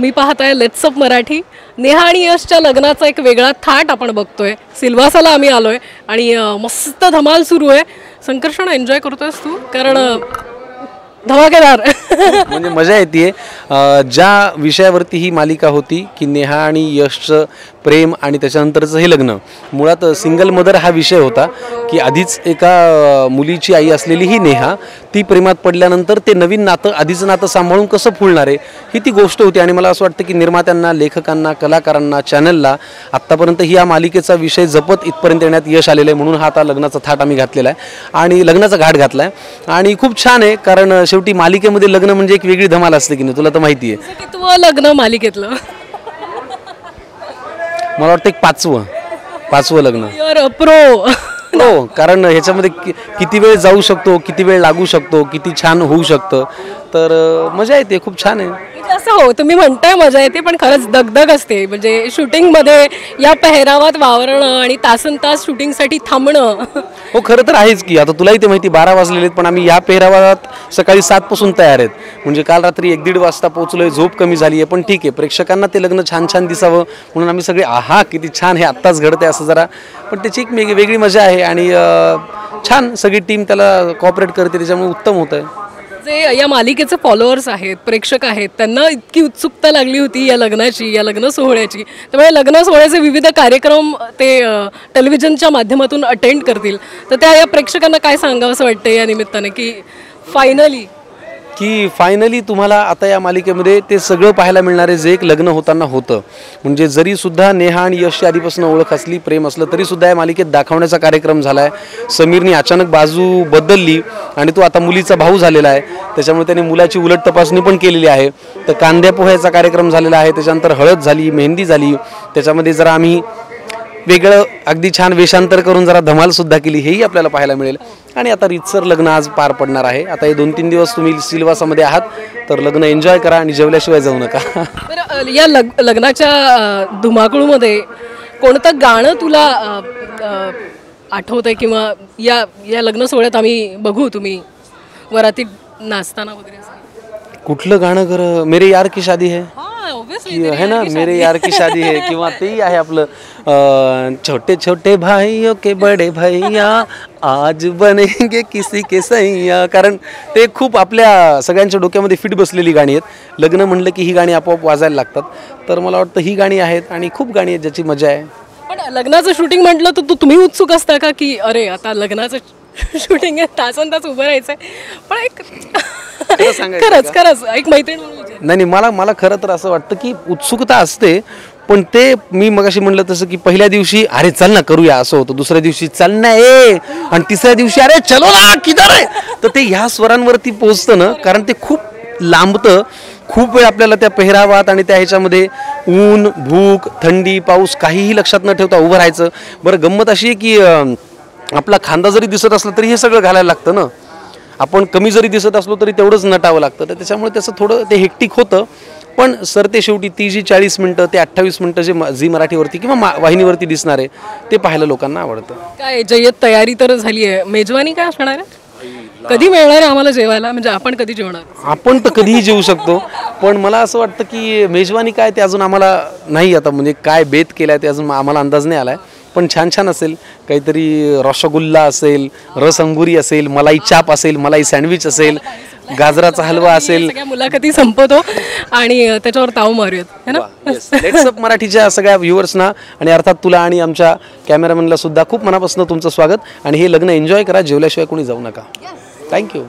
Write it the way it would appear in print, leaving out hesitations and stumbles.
तुम्ही पाहताय let's up Marathi. Neha आणि यशच्या लग्नाचा एक वेगळा थाट आपण बघतोय. सिल्वासाला आम्ही आलोय आणि मस्त धमाल सुरू आहे. संकर्षण एन्जॉय करतोयस तू? कारण धमाकेदार म्हणजे मजा येते. ज्या विषयावरती ही मालिका होती की नेहा आणि यशचं प्रेम आणि त्याच्यानंतरचं हे लग्न, मुळात सिंगल मदर हा विषय होता की आधीच एका मुलीची आई असलेली ही नेहा ती प्रेमात पडल्यानंतर ते नवीन नातं आधीचं नातं सांभाळून कसं फुलणार आहे ही ती गोष्ट होती. आणि मला असं वाटतं की निर्मात्यांना, लेखकांना, कलाकारांना, चॅनलला आत्तापर्यंत ही या मालिकेचा विषय जपत इथपर्यंत येण्यात यश आलेलं आहे. म्हणून हा आता लग्नाचा थाट आम्ही घातलेला आहे आणि लग्नाचा घाट घातला आहे आणि खूप छान आहे. कारण शेवटी मालिकेमध्ये लग्न म्हणजे एक वेगळी धमाल असते की नाही, तुला तर माहिती आहे. कितवं लग्न मालिकेतलं? मला वाटतं एक पाचवं लग्न. प्रो हो, कारण ह्याच्यामध्ये किती वेळ जाऊ शकतो, किती वेळ लागू शकतो, किती छान होऊ शकतं. तर मजा येते, खूप छान आहे. असं हो, तुम्ही म्हणताय मजा येते, पण खरंच दगदग असते. म्हणजे शूटिंगमध्ये या पेहरावात वावरणं आणि तासन तास शूटिंगसाठी थांबणं. हो, खरं तर आहेच की. आता तुलाही ते माहिती 12 वाजलेले आहेत, पण आम्ही या पेहरावात सकाळी 7 पासून तयार आहेत. म्हणजे काल रात्री 1-1.5 वाजता पोहोचलोय, झोप कमी झाली आहे. पण ठीक आहे, प्रेक्षकांना ते लग्न छान छान दिसावं म्हणून आम्ही सगळे आहा किती छान हे आत्ताच घडतंय असं जरा, पण त्याची एक वेगळी मजा आहे आणि छान सगळी टीम त्याला कॉपरेट करते, त्याच्यामुळे उत्तम होतं आहे. जे या मालिकेचे फॉलोअर्स आहेत, प्रेक्षक आहेत, त्यांना इतकी उत्सुकता लागली होती या लग्नाची, या लग्न सोहळ्याची. त्यामुळे लग्न सोहळ्याचे विविध कार्यक्रम ते टेलिव्हिजनच्या माध्यमातून अटेंड करतील. तर त्या या प्रेक्षकांना काय सांगावं असं वाटतं या निमित्ताने की फायनली तुम्हाला आता या मालिकेमध्ये ते सगळं पाहायला मिळणार आहे जे एक लग्न होताना होतं. म्हणजे जरी सुद्धा नेहा आणि यशची आधीपासून ओळख असली, प्रेम असलं, तरी सुद्धा या मालिकेत दाखवण्याचा कार्यक्रम झाला आहे. समीरने अचानक बाजू बदलली आणि तो आता मुलीचा भाऊ झालेला आहे. त्याच्यामुळे त्याने मुलाची उलट तपासणी पण केलेली आहे. तर कांद्या पोह्याचा कार्यक्रम झालेला आहे. त्याच्यानंतर हळद झाली, मेहंदी झाली. त्याच्यामध्ये जरा आम्ही वेगळं अगदी छान वेषांतर करून जरा धमालसुद्धा केली, हेही आपल्याला पाहायला मिळेल. आणि आता रीतसर लग्न आज पार पडणार आहे. आता हे 2-3 दिवस तुम्ही सिल्वासामध्ये आहात, तर लग्न एन्जॉय करा आणि जेवल्याशिवाय जाऊ नका. तर या लग्नाच्या धुमाकूळमध्ये कोणतं गाणं तुला आठवतंय किंवा या लग्न सोहळ्यात आम्ही बघू तुम्ही वरातीत नाचताना वगैरे? कुठलं गाणं? कर मेरे यार की शादी है है ना, मेरे यार की शादी है. किंवा तेही आहे आपलं छोटे छोटे भाइयों के बड़े भैया आज बनेंगे किसी के सैया. कारण ते खूप आपल्या सगळ्यांच्या डोक्यामध्ये फिट बसलेली गाणी आहेत. लग्न म्हणलं की ही गाणी आपोआप वाजायला लागतात. तर मला वाटतं ही गाणी आहेत आणि खूप गाणी आहेत ज्याची मजा आहे. पण लग्नाचं शूटिंग म्हटलं तर तुम्ही उत्सुक असता का की अरे आता लग्नाचं शूटिंग आहे, तासन तास उभं राहायचंय? पण एक खरंच एक मैत्रीण म्हणून नाही, मला खरं तर असं वाटतं की उत्सुकता असते, पण ते मी मगाशी म्हणलं तसं की पहिल्या दिवशी अरे चल ना करूया असं होतं, दुसऱ्या दिवशी चल ना आणि तिसऱ्या दिवशी अरे चलो ना किधर आहे. तर ते ह्या स्वरांवरती पोहोचतं ना, कारण ते खूप लांबतं. खूप वेळ आपल्याला त्या पेहरावात आणि त्या ह्याच्यामध्ये ऊन, भूक, थंडी, पाऊस काहीही लक्षात न ठेवता उभं राहायचं. बरं, गंमत अशी आहे की आपला खांदा जरी दिसत असला तरी हे सगळं घालायला लागतं ना. आपण कमी जरी दिसत असलो तरी तेवढंच नटावं लागतं. तर त्याच्यामुळे त्याचं थोडं ते हेक्टिक होतं. पण सर ते शेवटी ती जी 40 मिनटं ते 28 मिनटं जे झी मराठीवरती किंवा वाहिनीवरती दिसणार आहे ते पाहायला लोकांना आवडतं. काय जय्यत तयारी तर झाली आहे, मेजवानी काय असणार आहे? कधी मिळणार आहे आम्हाला जेवायला? म्हणजे आपण कधी जेवणार? आपण तर कधीही जेवू शकतो, पण मला असं वाटतं की मेजवानी काय ते अजून आम्हाला नाही, आता म्हणजे काय बेत केलाय ते अजून आम्हाला अंदाज नाही आलाय. पण छान असेल काहीतरी. रसगुल्ला असेल, रस अंगुरी असेल, मलाई चाप असेल, मलाई सँडविच असेल, गाजराचा हलवा असेल. सगळ्या मुलाखती संपवतो आणि त्याच्यावर ताव मारूयात, है ना? लेट्स अप मराठीच्या सगळ्या व्ह्युअर्सना आणि अर्थात तुला आणि आमच्या कॅमेरामॅनला सुद्धा खूप मनापासून तुमचं स्वागत. आणि हे लग्न एन्जॉय करा, जेवल्याशिवाय कोणी जाऊ नका. थँक्यू.